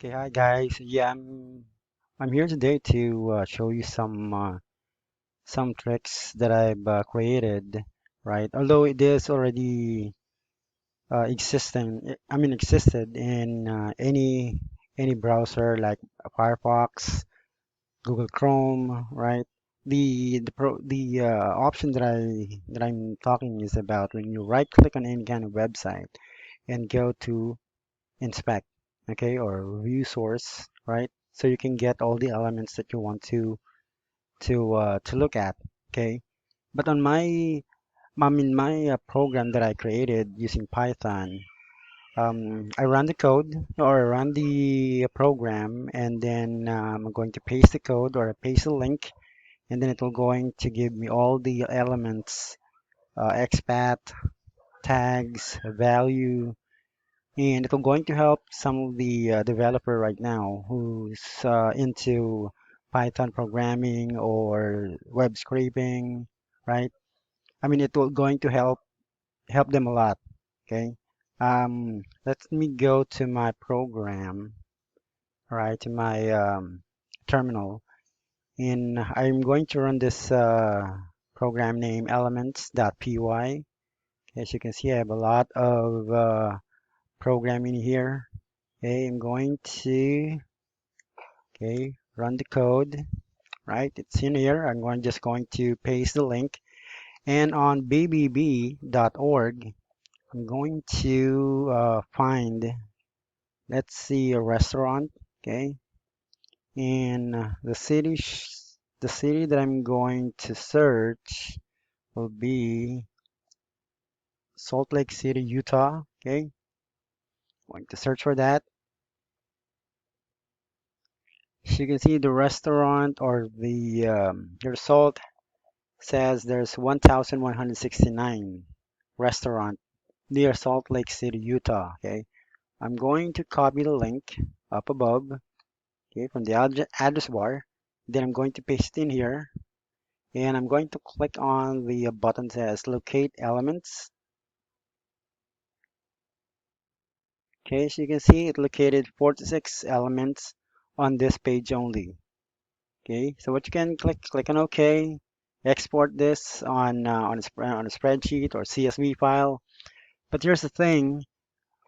Okay, hi guys. Yeah, I'm here today to show you some tricks that I've created, right? Although it is already existed in any browser like Firefox, Google Chrome, right? The option that I'm talking is about when you right click on any kind of website and go to inspect, okay, or view source, right? So you can get all the elements that you want to look at, okay? But on my program that I created using Python, I run the code or I run the program, and then I'm going to paste the code or paste the link, and then it will going to give me all the elements, expat, tags, value, and it will going to help some of the developer right now who's into Python programming or web scraping, right? I mean, it will going to help them a lot. Okay. Let me go to my program, right, to my terminal, and I'm going to run this program name elements.py. As you can see, I have a lot of programming here. Okay, I'm going to run the code, right? It's in here. Just going to paste the link. And on bbb.org, I'm going to find, let's see, a restaurant, okay? And the city that I'm going to search will be Salt Lake City, Utah, okay? Going to search for that. So you can see the restaurant or the result says there's 1,169 restaurant near Salt Lake City, Utah. Okay, I'm going to copy the link up above, okay, from the address bar. Then I'm going to paste it in here, and I'm going to click on the button that says Locate Elements. Okay, so you can see it located 46 elements on this page only. Okay, so what you can click on OK, export this on a spreadsheet or CSV file. But here's the thing,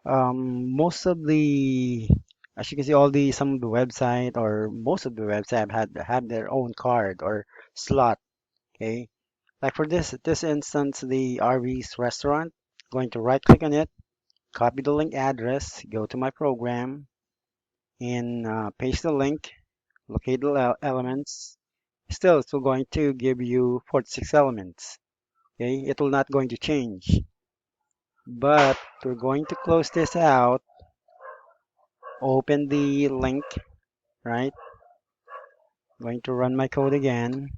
most of the, as you can see, some of the website or most of the website have their own card or slot. Okay, like for this instance, the RV's restaurant. Going to right click on it, copy the link address, go to my program, and paste the link, locate the elements. Still, it's still going to give you 46 elements. Okay, it will not going to change. But we're going to close this out, open the link, right? Going to run my code again.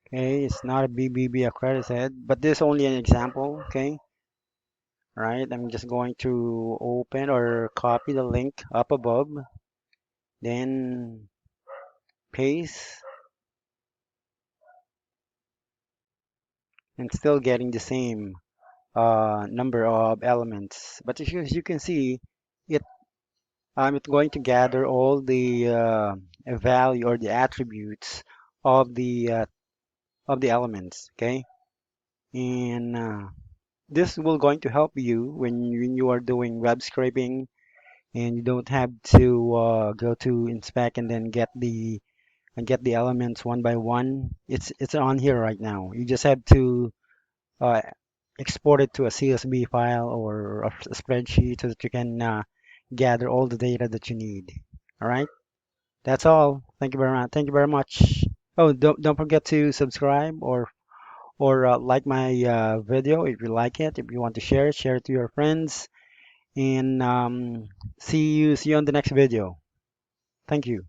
Okay, it's not a BBB accredited, but this is only an example, okay? Right, I'm just going to open or copy the link up above, then paste, and still getting the same number of elements. But as you can see, it it's going to gather all the value or the attributes of the elements, okay? And this will going to help you when you are doing web scraping and you don't have to go to inspect and then get the elements one by one. It's on here right now. You just have to uh, export it to a CSV file or a spreadsheet so that you can gather all the data that you need. All right, that's all. Thank you very much. Thank you very much. Oh, don't forget to subscribe or like my video if you like it. If you want to share it to your friends. And see you on the next video. Thank you.